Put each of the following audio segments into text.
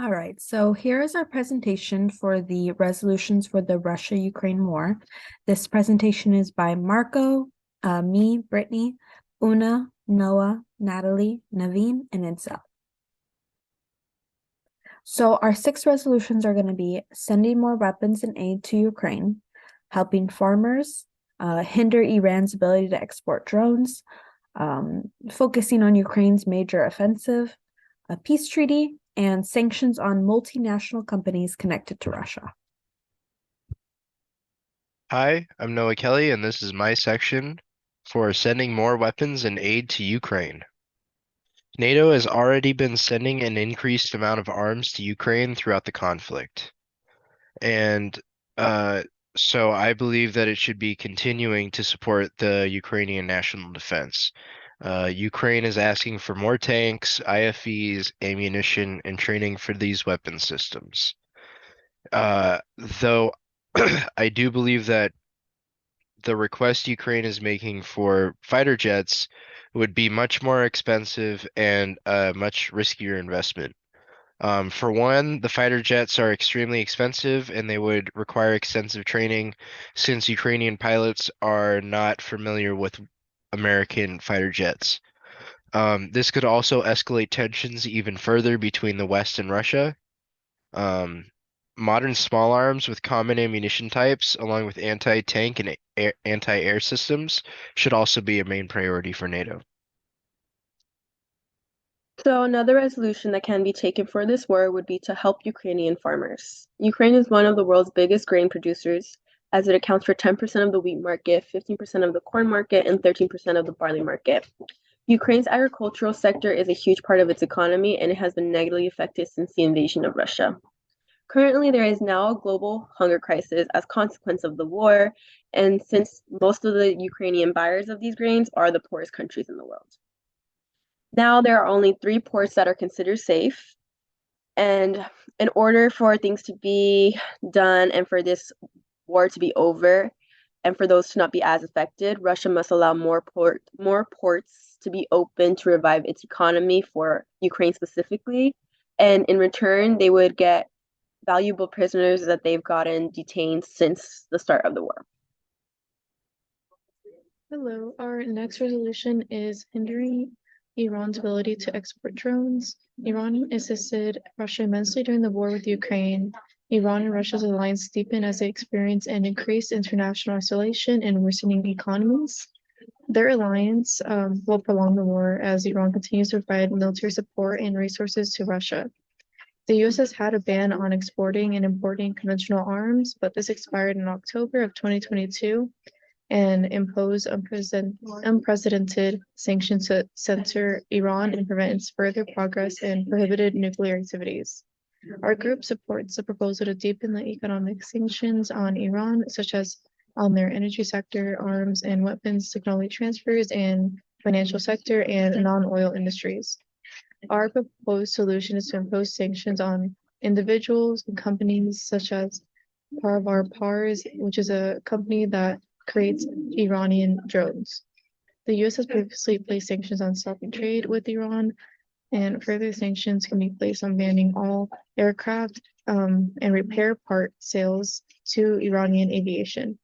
All right, so here is our presentation for the resolutions for the Russia-Ukraine war. This presentation is by Marco, me, Brittany, Una, Noah, Natalie, Naveen, and Itzel. So our 6 resolutions are going to be sending more weapons and aid to Ukraine, helping farmers, hinder Iran's ability to export drones, focusing on Ukraine's major offensive, a peace treaty, and sanctions on multinational companies connected to Russia. Hi, I'm Noah Kelly, and this is my section for sending more weapons and aid to Ukraine. NATO has already been sending an increased amount of arms to Ukraine throughout the conflict. And uh, so I believe that it should be continuing to support the Ukrainian national defense. Ukraine is asking for more tanks, IFVs, ammunition, and training for these weapon systems. Though I do believe that the request Ukraine is making for fighter jets would be much more expensive and a much riskier investment. For one, the fighter jets are extremely expensive and they would require extensive training since Ukrainian pilots are not familiar with American fighter jets. This could also escalate tensions even further between the West and Russia. Um, Modern small arms with common ammunition types, along with anti-tank and anti-air systems, should also be a main priority for NATO. So another resolution that can be taken for this war would be to help Ukrainian farmers. Ukraine is one of the world's biggest grain producers, as it accounts for 10% of the wheat market, 15% of the corn market, and 13% of the barley market. Ukraine's agricultural sector is a huge part of its economy, and it has been negatively affected since the invasion of Russia. Currently, there is now a global hunger crisis as a consequence of the war, and since most of the Ukrainian buyers of these grains are the poorest countries in the world. Now there are only 3 ports that are considered safe, and in order for things to be done and for this war to be over and for those to not be as affected, Russia must allow more ports to be open to revive its economy for Ukraine specifically, and in return they would get valuable prisoners that they've gotten detained since the start of the war. Hello, our next resolution is hindering Iran's ability to export drones. Iran assisted Russia immensely during the war with Ukraine. Iran and Russia's alliance deepened as they experienced an increased international isolation and worsening economies. Their alliance will prolong the war as Iran continues to provide military support and resources to Russia. The U.S. has had a ban on exporting and importing conventional arms, but this expired in October of 2022 and imposed unprecedented sanctions to censor Iran and prevent its further progress in prohibited nuclear activities. Our group supports the proposal to deepen the economic sanctions on Iran, such as on their energy sector, arms and weapons technology transfers, and financial sector and non-oil industries. Our proposed solution is to impose sanctions on individuals and companies such as Parvar Pars, which is a company that creates Iranian drones. The U.S. has previously placed sanctions on stopping trade with Iran, and further sanctions can be placed on banning all aircraft and repair part sales to Iranian aviation.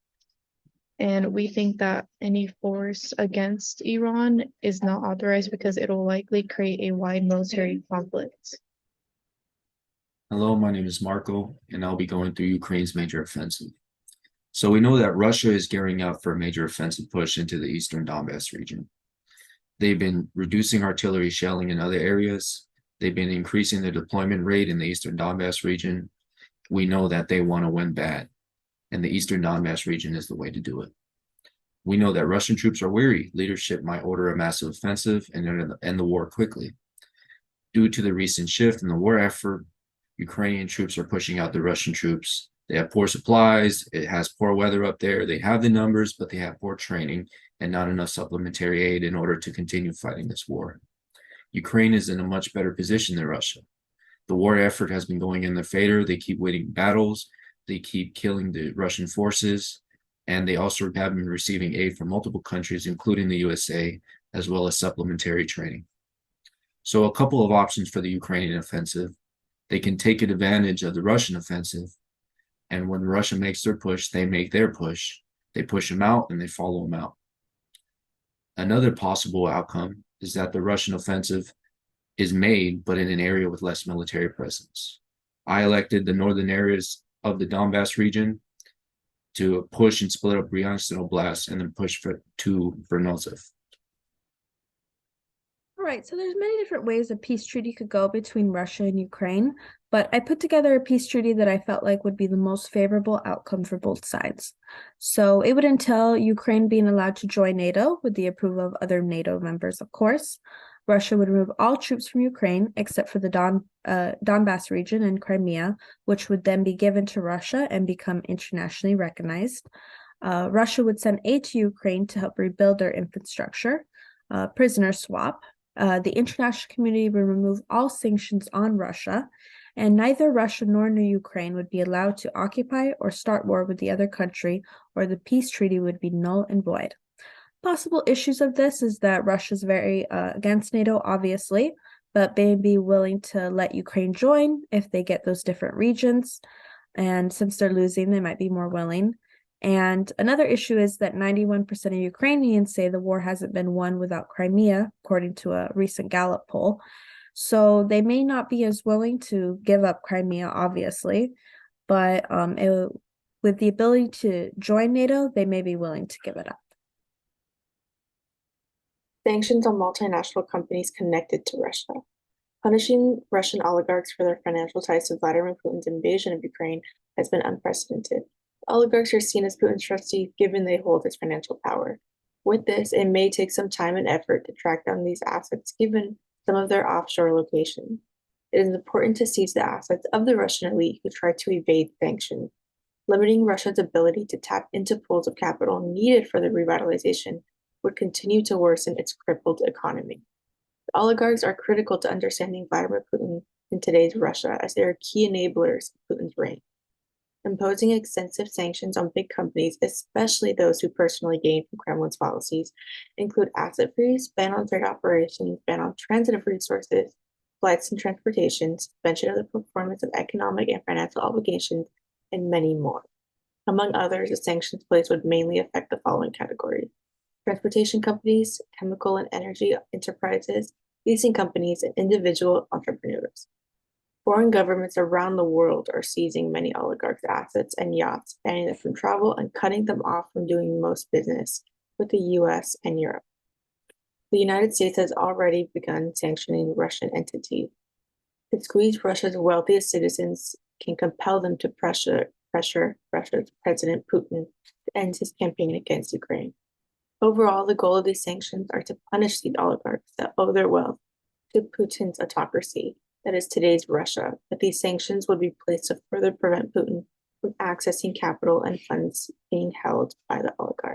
And we think that any force against Iran is not authorized because it will likely create a wide military conflict. Hello, my name is Marco, and I'll be going through Ukraine's major offensive. So we know that Russia is gearing up for a major offensive push into the eastern Donbass region. They've been reducing artillery shelling in other areas. They've been increasing the deployment rate in the eastern Donbass region. We know that they want to win bad, and the eastern Donbass region is the way to do it. We know that Russian troops are weary. Leadership might order a massive offensive and end the war quickly. Due to the recent shift in the war effort, Ukrainian troops are pushing out the Russian troops. They have poor supplies. It has poor weather up there. They have the numbers, but they have poor training and not enough supplementary aid in order to continue fighting this war. Ukraine is in a much better position than Russia. The war effort has been going in their favor. They keep winning battles. They keep killing the Russian forces. And they also have been receiving aid from multiple countries, including the USA, as well as supplementary training. So a couple of options for the Ukrainian offensive. They can take advantage of the Russian offensive, and when Russia makes their push, they make their push. They push them out and they follow them out. Another possible outcome is that the Russian offensive is made, but in an area with less military presence. I elected the northern areas of the Donbass region to push and split up Bryansk and Oblast, and then push to Vernozov. All right, so there's many different ways a peace treaty could go between Russia and Ukraine, but I put together a peace treaty that I felt like would be the most favorable outcome for both sides. So it would entail Ukraine being allowed to join NATO with the approval of other NATO members, of course. Russia would remove all troops from Ukraine except for the Donbass region and Crimea, which would then be given to Russia and become internationally recognized. Russia would send aid to Ukraine to help rebuild their infrastructure. Prisoner swap. The international community would remove all sanctions on Russia, and neither Russia nor Ukraine would be allowed to occupy or start war with the other country, or the peace treaty would be null and void. Possible issues of this is that Russia's very against NATO, obviously, but may be willing to let Ukraine join if they get those different regions. And since they're losing, they might be more willing. And another issue is that 91% of Ukrainians say the war hasn't been won without Crimea, according to a recent Gallup poll. So they may not be as willing to give up Crimea, obviously, but with the ability to join NATO, they may be willing to give it up. Sanctions on multinational companies connected to Russia. Punishing Russian oligarchs for their financial ties to Vladimir Putin's invasion of Ukraine has been unprecedented. The oligarchs are seen as Putin's trustees given they hold his financial power. With this, it may take some time and effort to track down these assets given some of their offshore locations. It is important to seize the assets of the Russian elite who try to evade sanctions. Limiting Russia's ability to tap into pools of capital needed for the revitalization would continue to worsen its crippled economy. The oligarchs are critical to understanding Vladimir Putin in today's Russia, as they are key enablers of Putin's reign. Imposing extensive sanctions on big companies, especially those who personally gain from Kremlin's policies, include asset freeze, ban on trade operations, ban on transit of resources, flights and transportation, suspension of the performance of economic and financial obligations, and many more. Among others, the sanctions placed would mainly affect the following categories: transportation companies, chemical and energy enterprises, leasing companies, and individual entrepreneurs. Foreign governments around the world are seizing many oligarchs' assets and yachts, banning them from travel and cutting them off from doing most business with the US and Europe. The United States has already begun sanctioning Russian entities. To squeeze Russia's wealthiest citizens can compel them to pressure Russia's President Putin to end his campaign against Ukraine. Overall, the goal of these sanctions are to punish these oligarchs that owe their wealth to Putin's autocracy, that is today's Russia, but these sanctions would be placed to further prevent Putin from accessing capital and funds being held by the oligarchs.